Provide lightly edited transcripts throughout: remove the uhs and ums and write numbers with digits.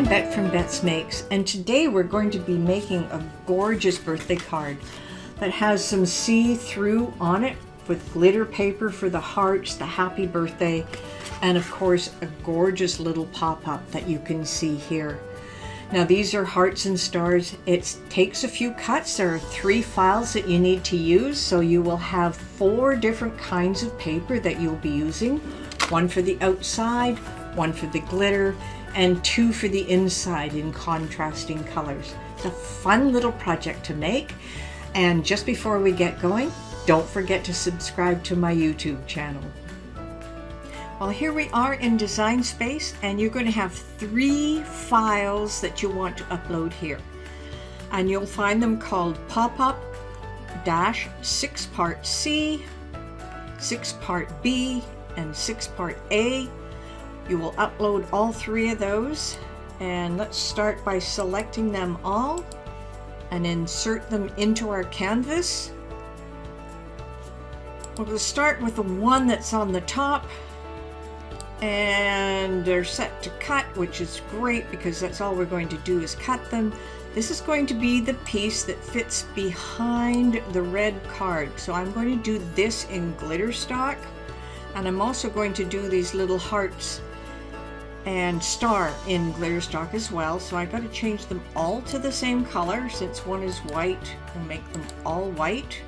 Bet from Bet's Makes, and today we're going to be making a gorgeous birthday card that has some see-through on it with glitter paper for the hearts, the happy birthday, and of course a gorgeous little pop-up that you can see here. Now these are hearts and stars. It takes a few cuts. There are 3 files that you need to use, so you will have 4 different kinds of paper that you'll be using. 1 for the outside, 1 for the glitter, and 2 for the inside in contrasting colors. It's a fun little project to make. And just before we get going, don't forget to subscribe to my YouTube channel. Well, here we are in Design Space, and you're going to have 3 files that you want to upload here. And you'll find them called Popup -6 Part C, 6 Part B, and 6 Part A. You will upload all 3 of those, and let's start by selecting them all and insert them into our canvas. We'll start with the one that's on the top, and they're set to cut, which is great because that's all we're going to do is cut them. This is going to be the piece that fits behind the red card, so I'm going to do this in glitter stock, and I'm also going to do these little hearts and star in glitter stock as well. So I got to change them all to the same color since one is white, and make them all white.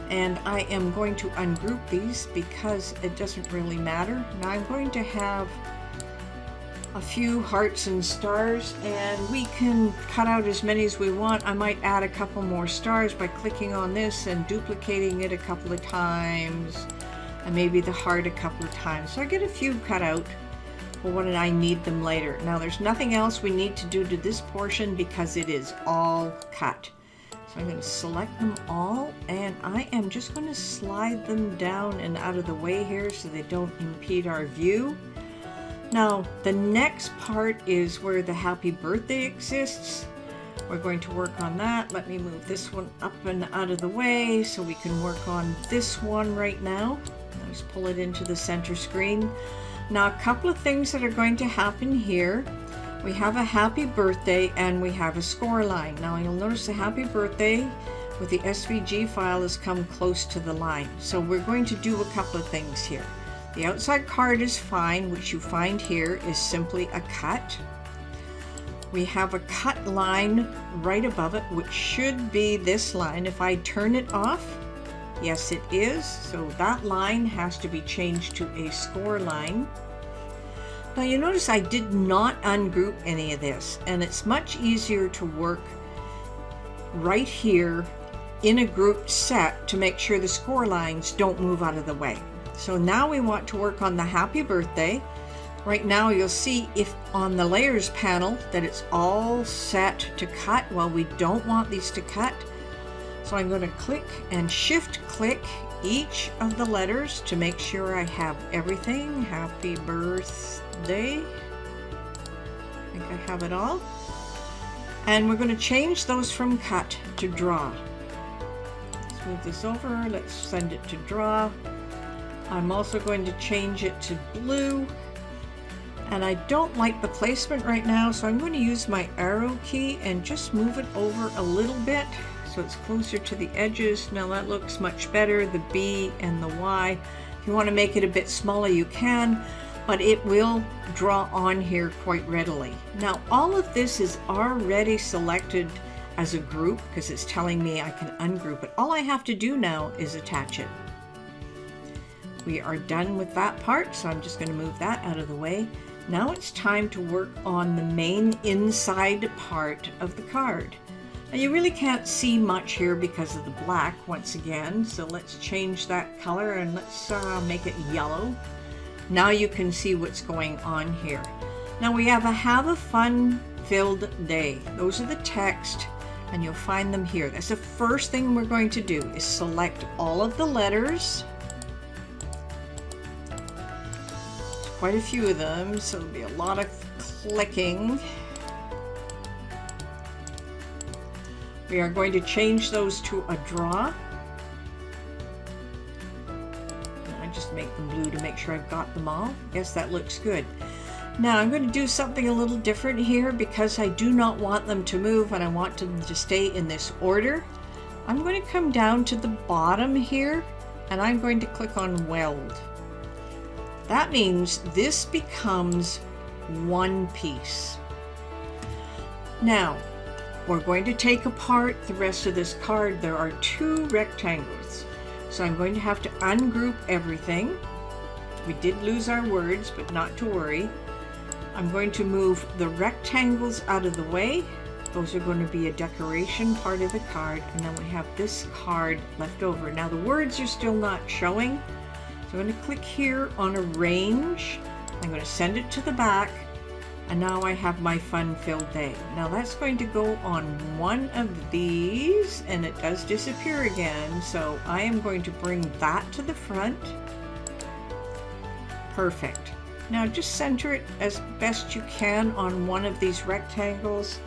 And I am going to ungroup these because it doesn't really matter. Now I'm going to have a few hearts and stars, and we can cut out as many as we want. I might add a couple more stars by clicking on this and duplicating it a couple of times, and maybe the heart a couple of times. So I get a few cut out when I need them later. Now there's nothing else we need to do to this portion because it is all cut. So I'm going to select them all, and I am just going to slide them down and out of the way here so they don't impede our view. Now the next part is where the happy birthday exists. We're going to work on that. Let me move this one up and out of the way so we can work on this one right now. I'll just pull it into the center screen. Now a couple of things that are going to happen here. We have a happy birthday and we have a score line. Now you'll notice the happy birthday with the SVG file has come close to the line. So we're going to do a couple of things here. The outside card is fine, which you find here is simply a cut. We have a cut line right above it, which should be this line. If I turn it off, yes it is, so that line has to be changed to a score line. Now you notice I did not ungroup any of this, and it's much easier to work right here in a grouped set to make sure the score lines don't move out of the way. So now we want to work on the happy birthday. Right now you'll see if on the layers panel that it's all set to cut. Well, we don't want these to cut. So I'm going to click and shift click each of the letters to make sure I have everything. Happy birthday. I think I have it all. And we're going to change those from cut to draw. Let's move this over. Let's send it to draw. I'm also going to change it to blue. And I don't like the placement right now, so I'm going to use my arrow key and just move it over a little bit so it's closer to the edges. Now that looks much better, the B and the Y. If you want to make it a bit smaller, you can, but it will draw on here quite readily. Now all of this is already selected as a group because it's telling me I can ungroup it. All I have to do now is attach it. We are done with that part, so I'm just going to move that out of the way. Now it's time to work on the main inside part of the card. Now you really can't see much here because of the black once again, so let's change that color and let's make it yellow. Now you can see what's going on here. Now we have a fun filled day. Those are the text, and you'll find them here. That's the first thing we're going to do is select all of the letters. Quite a few of them, so there'll be a lot of clicking. We are going to change those to a draw. I just make them blue to make sure I've got them all. Yes, that looks good. Now I'm going to do something a little different here because I do not want them to move and I want them to stay in this order. I'm going to come down to the bottom here and I'm going to click on weld. That means this becomes one piece. Now we're going to take apart the rest of this card. There are two rectangles. So I'm going to have to ungroup everything. We did lose our words, but not to worry. I'm going to move the rectangles out of the way. Those are going to be a decoration part of the card, and then we have this card left over. Now the words are still not showing, so I'm going to click here on arrange. I'm going to send it to the back, and now I have my fun-filled day. Now that's going to go on one of these, and it does disappear again, so I am going to bring that to the front. Perfect. Now just center it as best you can on one of these rectangles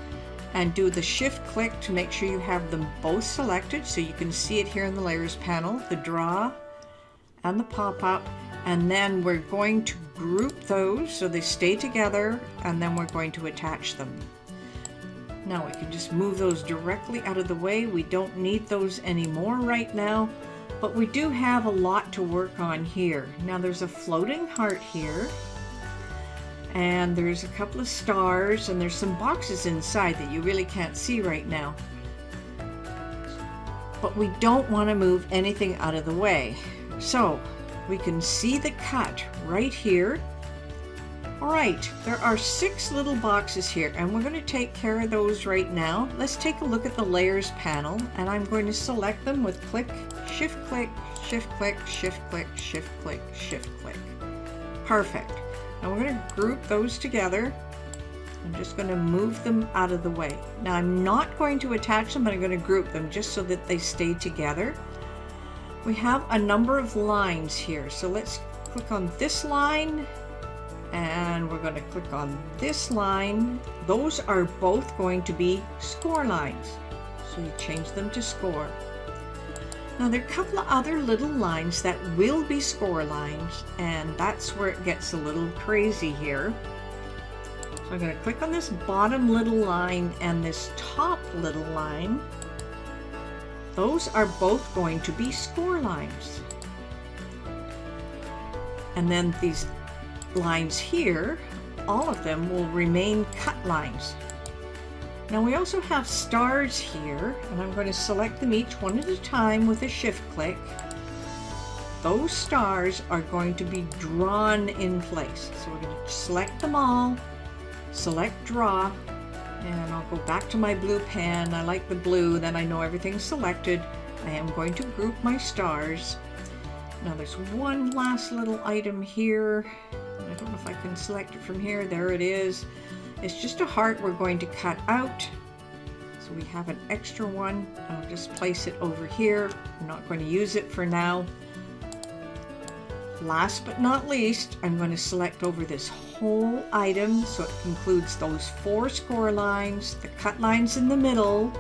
and do the shift click to make sure you have them both selected so you can see it here in the layers panel, the draw and the pop-up, and then we're going to group those so they stay together, and then we're going to attach them. Now we can just move those directly out of the way. We don't need those anymore right now. But we do have a lot to work on here. Now there's a floating heart here, and there's a couple of stars, and there's some boxes inside that you really can't see right now. But we don't want to move anything out of the way. So we can see the cut right here. All right, there are 6 little boxes here, and we're going to take care of those right now. Let's take a look at the layers panel, and I'm going to select them with click, shift click, shift click, shift click, shift click, shift click. Perfect. Now we're going to group those together. I'm just going to move them out of the way. Now I'm not going to attach them, but I'm going to group them just so that they stay together. We have a number of lines here, so let's click on this line. And we're going to click on this line. Those are both going to be score lines. So you change them to score. Now there are a couple of other little lines that will be score lines, and that's where it gets a little crazy here. So I'm going to click on this bottom little line and this top little line. Those are both going to be score lines. And then these lines here, all of them will remain cut lines. Now we also have stars here, and I'm going to select them each one at a time with a shift click. Those stars are going to be drawn in place. So we're going to select them all, select draw, and I'll go back to my blue pen. I like the blue, then I know everything's selected. I am going to group my stars. Now there's one last little item here. I don't know if I can select it from here. There it is. It's just a heart we're going to cut out. So we have an extra one. I'll just place it over here. I'm not going to use it for now. Last but not least, I'm going to select over this whole item. So it includes those 4 score lines, the cut lines in the middle,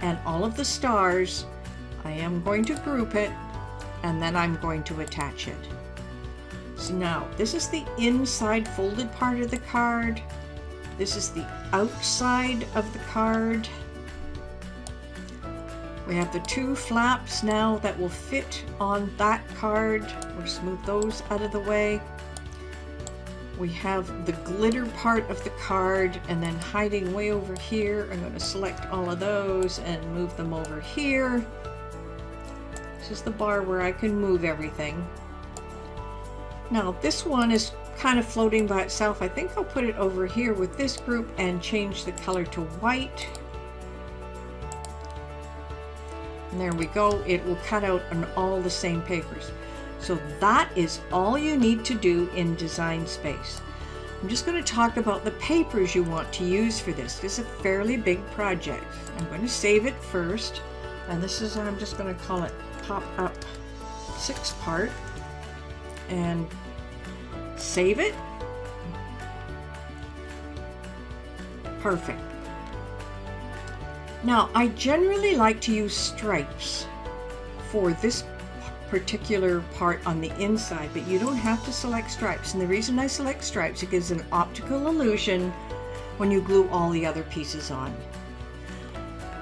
and all of the stars. I am going to group it, and then I'm going to attach it. So now, this is the inside folded part of the card. This is the outside of the card. We have the 2 flaps now that will fit on that card. We'll smooth those out of the way. We have the glitter part of the card, and then hiding way over here, I'm going to select all of those and move them over here. This is the bar where I can move everything. Now this one is kind of floating by itself. I think I'll put it over here with this group and change the color to white. And there we go. It will cut out on all the same papers. So that is all you need to do in Design Space. I'm just going to talk about the papers you want to use for this. This is a fairly big project. I'm going to save it first. And this is, I'm just going to call it Popup 6-part. And save it. Perfect. Now I generally like to use stripes for this particular part on the inside, but you don't have to select stripes. And the reason I select stripes, it gives an optical illusion when you glue all the other pieces on.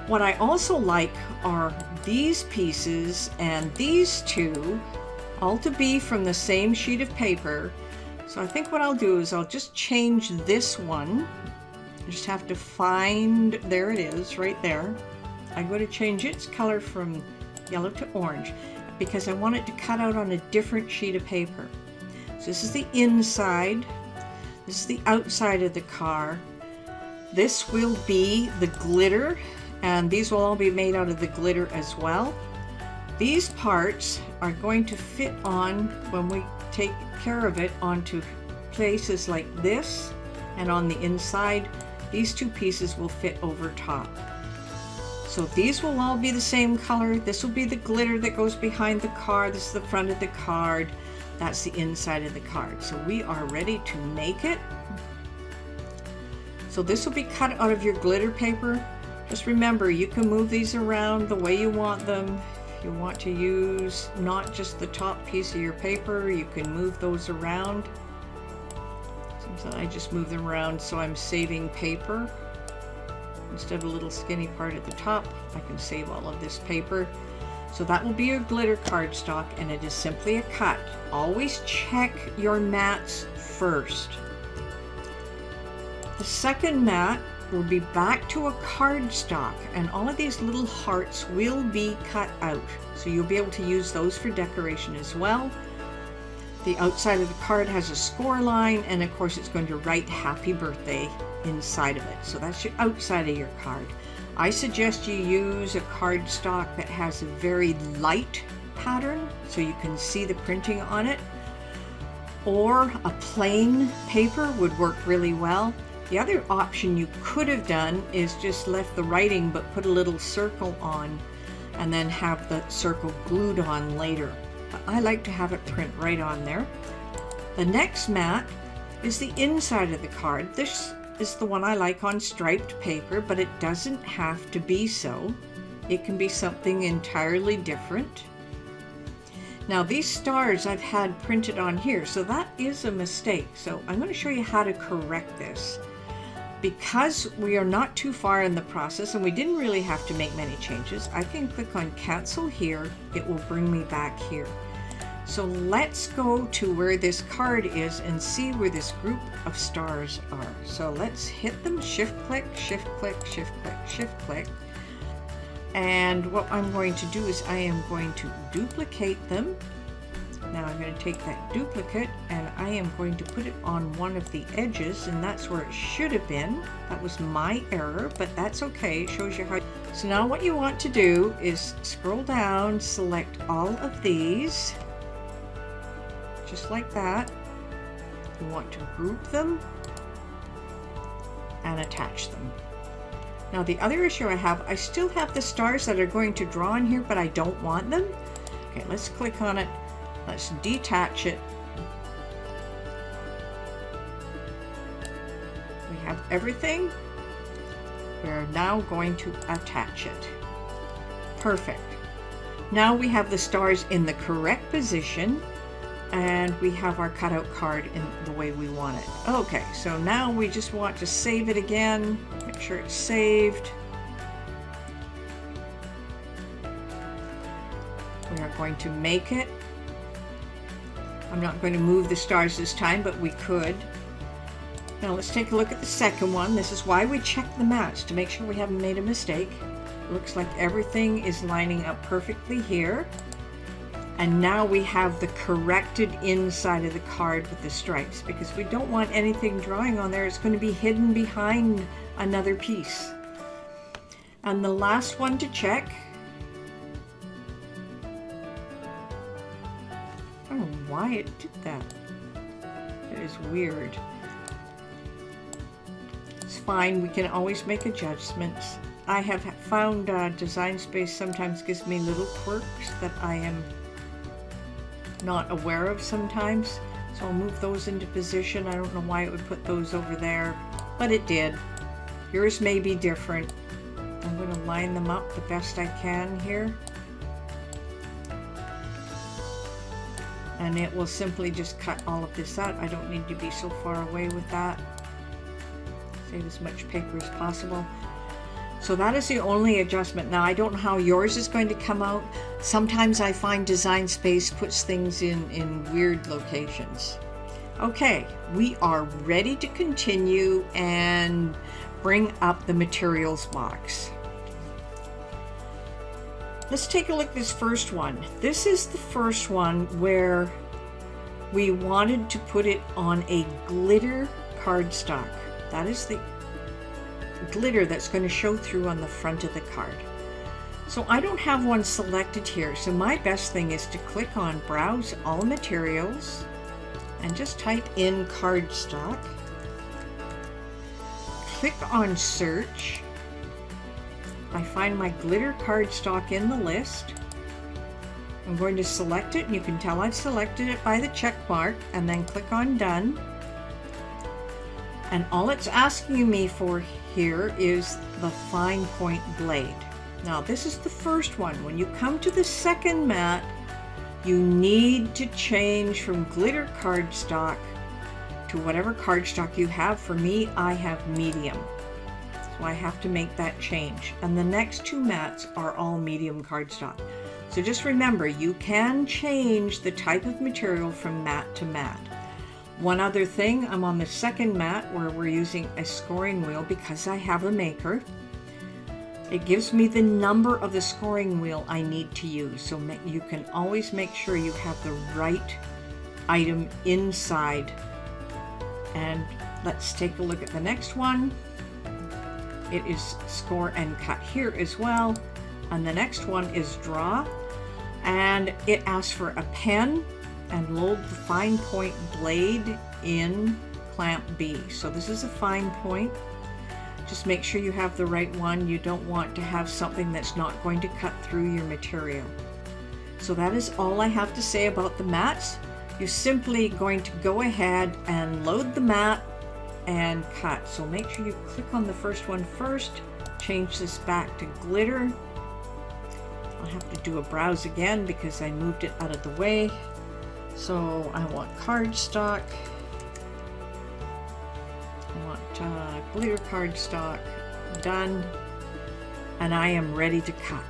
What I also like are these pieces and these two, all to be from the same sheet of paper. So I think what I'll do is I'll just change this one. I just have to find, there it is, right there. I'm going to change its color from yellow to orange because I want it to cut out on a different sheet of paper. So this is the inside, this is the outside of the car. This will be the glitter, and these will all be made out of the glitter as well. These parts are going to fit on, when we take care of it, onto places like this, and on the inside these two pieces will fit over top. So these will all be the same color. This will be the glitter that goes behind the card. This is the front of the card. That's the inside of the card. So we are ready to make it. So this will be cut out of your glitter paper. Just remember, you can move these around the way you want them. If you want to use not just the top piece of your paper, you can move those around. Sometimes I just move them around so I'm saving paper. Instead of a little skinny part at the top, I can save all of this paper. So that will be your glitter cardstock, and it is simply a cut. Always check your mats first. The second mat will be back to a cardstock, and all of these little hearts will be cut out. So you'll be able to use those for decoration as well. The outside of the card has a score line, and of course it's going to write happy birthday inside of it. So that's your outside of your card. I suggest you use a cardstock that has a very light pattern so you can see the printing on it, or a plain paper would work really well. The other option you could have done is just left the writing but put a little circle on and then have the circle glued on later. But I like to have it print right on there. The next mat is the inside of the card. This is the one I like on striped paper, but it doesn't have to be so. It can be something entirely different. Now these stars I've had printed on here, so that is a mistake. So I'm going to show you how to correct this. Because we are not too far in the process and we didn't really have to make many changes, I can click on cancel here. It will bring me back here. So let's go to where this card is and see where this group of stars are. So let's hit them, shift click, shift click, shift click, shift click. And what I'm going to do is I am going to duplicate them. Now I'm going to take that duplicate and I am going to put it on one of the edges, and that's where it should have been. That was my error, but that's okay. It shows you how. So now what you want to do is scroll down, select all of these, just like that. You want to group them and attach them. Now the other issue I still have the stars that are going to draw on here, but I don't want them. Okay, let's click on it. Let's detach it. We have everything. We're now going to attach it. Perfect. Now we have the stars in the correct position, and we have our cutout card in the way we want it. Okay, so now we just want to save it again. Make sure it's saved. We are going to make it. I'm not going to move the stars this time, but we could. Now let's take a look at the second one. This is why we check the mats, to make sure we haven't made a mistake. Looks like everything is lining up perfectly here. And now we have the corrected inside of the card with the stripes, because we don't want anything drawing on there. It's going to be hidden behind another piece. And the last one to check. I don't know why it did that. It is weird. It's fine. We can always make adjustments. I have found Design Space sometimes gives me little quirks that I am not aware of sometimes. So I'll move those into position. I don't know why it would put those over there, but it did. Yours may be different. I'm going to line them up the best I can here. and it will simply just cut all of this out. I don't need to be so far away with that. Save as much paper as possible. So that is the only adjustment. Now I don't know how yours is going to come out. Sometimes I find Design Space puts things in weird locations. Okay, we are ready to continue and bring up the materials box. Let's take a look at this first one. This is the first one where we wanted to put it on a glitter cardstock. That is the glitter that's going to show through on the front of the card. So I don't have one selected here, so my best thing is to click on Browse All Materials and just type in cardstock. Click on Search. I find my glitter cardstock in the list. I'm going to select it, and you can tell I've selected it by the check mark, and then click on Done. And all it's asking me for here is the fine point blade. Now this is the first one. When you come to the second mat, you need to change from glitter cardstock to whatever cardstock you have. For me, I have medium. So I have to make that change. And the next two mats are all medium cardstock. So just remember, you can change the type of material from mat to mat. One other thing, I'm on the second mat where we're using a scoring wheel because I have a maker. It gives me the number of the scoring wheel I need to use. So you can always make sure you have the right item inside. And let's take a look at the next one. It is Score and Cut here as well. And the next one is Draw. And it asks for a pen and load the fine point blade in clamp B. So this is a fine point. Just make sure you have the right one. You don't want to have something that's not going to cut through your material. So that is all I have to say about the mats. You're simply going to go ahead and load the mat and cut. So make sure you click on the first one first, change this back to glitter. I'll have to do a browse again because I moved it out of the way. So I want cardstock, I want glitter cardstock, done, and I am ready to cut.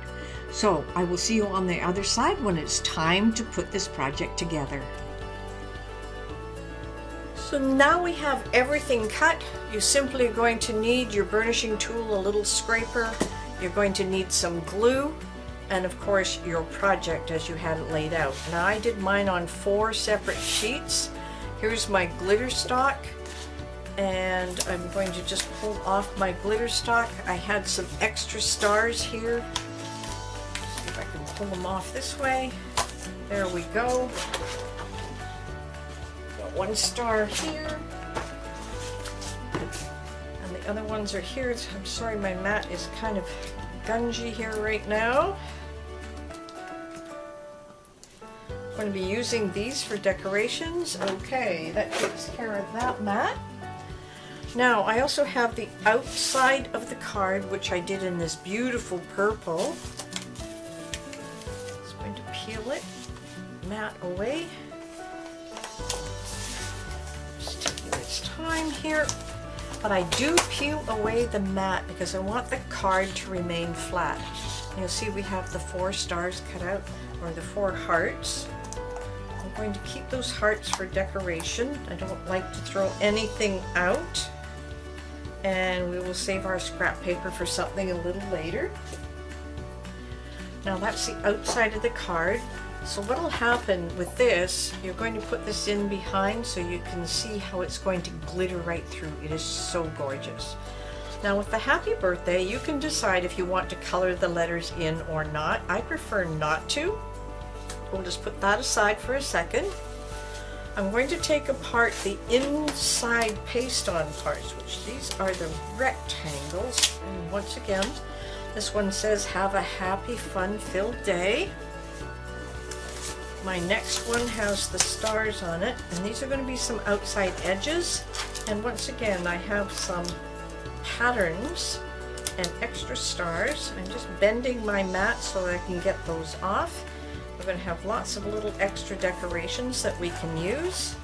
So I will see you on the other side when it's time to put this project together. So now we have everything cut. You're simply going to need your burnishing tool, a little scraper. You're going to need some glue, and of course your project as you had it laid out. Now I did mine on 4 separate sheets. Here's my glitter stock, and I'm going to just pull off my glitter stock. I had some extra stars here. See if I can pull them off this way. There we go. Got 1 star here, and the other ones are here. I'm sorry, my mat is kind of gungy here right now. I'm going to be using these for decorations. Okay, that takes care of that mat. Now I also have the outside of the card, which I did in this beautiful purple. Just going to peel it, mat away. Just taking its time here. But I do peel away the mat because I want the card to remain flat. You'll see we have the 4 stars cut out, or the 4 hearts. I'm going to keep those hearts for decoration. I don't like to throw anything out. And we will save our scrap paper for something a little later. Now that's the outside of the card. So what will happen with this, you're going to put this in behind so you can see how it's going to glitter right through. It is so gorgeous. Now with the happy birthday, you can decide if you want to color the letters in or not. I prefer not to. We'll just put that aside for a second. I'm going to take apart the inside paste-on parts, which these are the rectangles. And once again, this one says, "Have a happy, fun-filled day." My next one has the stars on it, and these are going to be some outside edges. And once again, I have some patterns and extra stars. I'm just bending my mat so I can get those off. We're going to have lots of little extra decorations that we can use.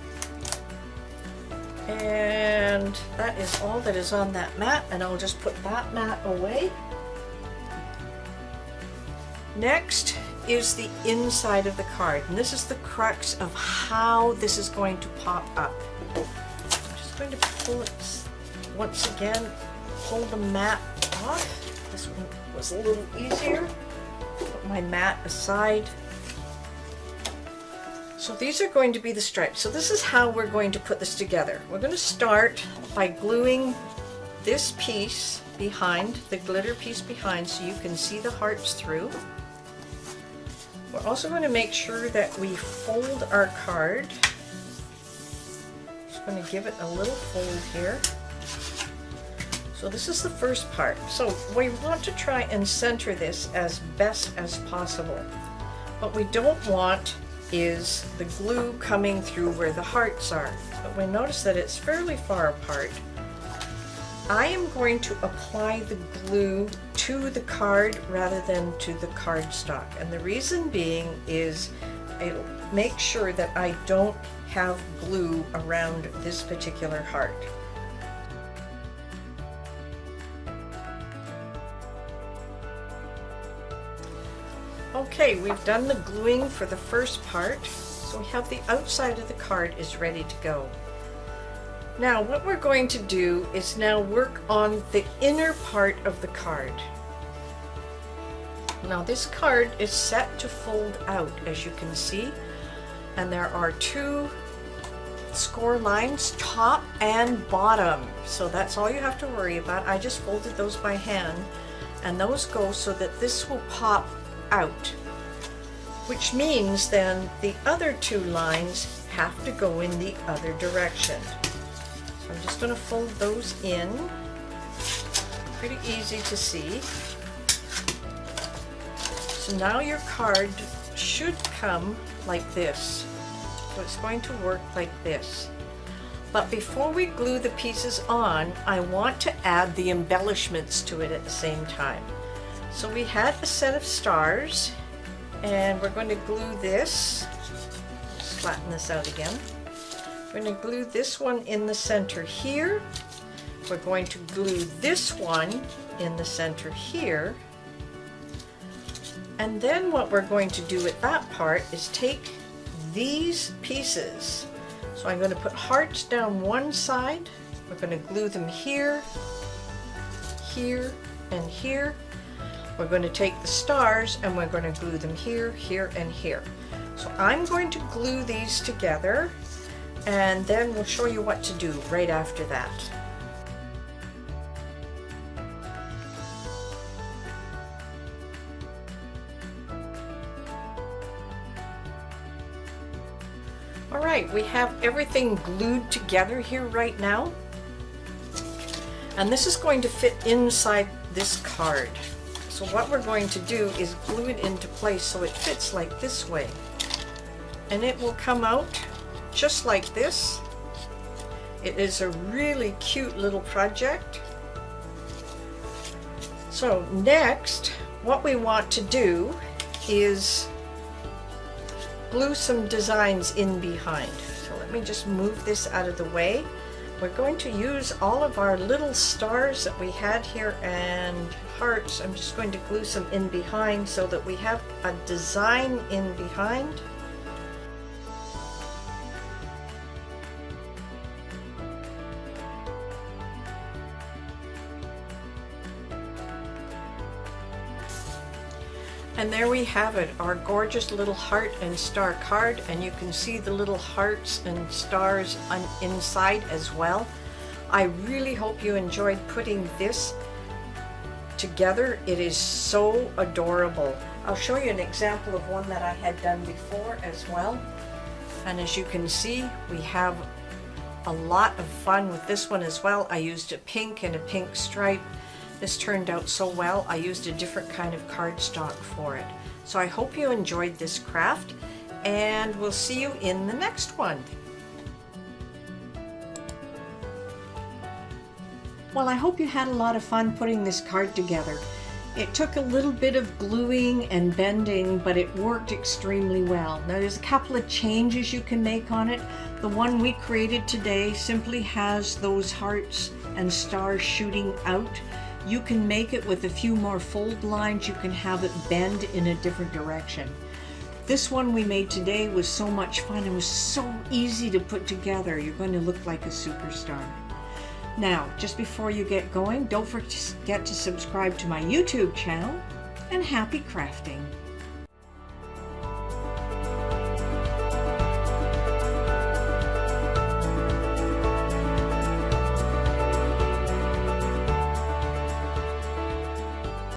And that is all that is on that mat, and I'll just put that mat away. Next is the inside of the card, and this is the crux of how this is going to pop up. I'm just going to pull it once again, pull the mat off. This one was a little easier. Put my mat aside. So these are going to be the stripes. So this is how we're going to put this together. We're going to start by gluing this piece behind, the glitter piece behind, so you can see the hearts through. We're also going to make sure that we fold our card. Just going to give it a little fold here. So this is the first part. So we want to try and center this as best as possible. What we don't want is the glue coming through where the hearts are. But we notice that it's fairly far apart. I am going to apply the glue to the card rather than to the cardstock. And the reason being is it'll make sure that I don't have glue around this particular heart. Okay, we've done the gluing for the first part, so we have the outside of the card is ready to go. Now what we're going to do is now work on the inner part of the card. Now this card is set to fold out, as you can see, and there are two score lines, top and bottom, so that's all you have to worry about. I just folded those by hand, and those go so that this will pop out, which means then the other two lines have to go in the other direction. So I'm just going to fold those in. Pretty easy to see. So now your card should come like this. So it's going to work like this. But before we glue the pieces on, I want to add the embellishments to it at the same time. So we had a set of stars, and we're going to glue this. Let's flatten this out again. We're going to glue this one in the center here. We're going to glue this one in the center here. And then what we're going to do at that part is take these pieces. So I'm going to put hearts down one side. We're going to glue them here, here, and here. We're going to take the stars and we're going to glue them here, here, and here. So I'm going to glue these together, and then we'll show you what to do right after that. All right, we have everything glued together here right now. And this is going to fit inside this card. So what we're going to do is glue it into place so it fits like this way. And it will come out just like this. It is a really cute little project. So next, what we want to do is glue some designs in behind. So let me just move this out of the way. We're going to use all of our little stars that we had here and hearts. I'm just going to glue some in behind so that we have a design in behind. And there we have it, our gorgeous little heart and star card, and you can see the little hearts and stars on inside as well. I really hope you enjoyed putting this together. It is so adorable. I'll show you an example of one that I had done before as well. And as you can see, we have a lot of fun with this one as well. I used a pink and a pink stripe. This turned out so well. I used a different kind of cardstock for it. So I hope you enjoyed this craft, and we'll see you in the next one. Well, I hope you had a lot of fun putting this card together. It took a little bit of gluing and bending, but it worked extremely well. Now there's a couple of changes you can make on it. The one we created today simply has those hearts and stars shooting out. You can make it with a few more fold lines. You can have it bend in a different direction. This one we made today was so much fun. It was so easy to put together. You're going to look like a superstar. Now, just before you get going, don't forget to subscribe to my YouTube channel, and happy crafting!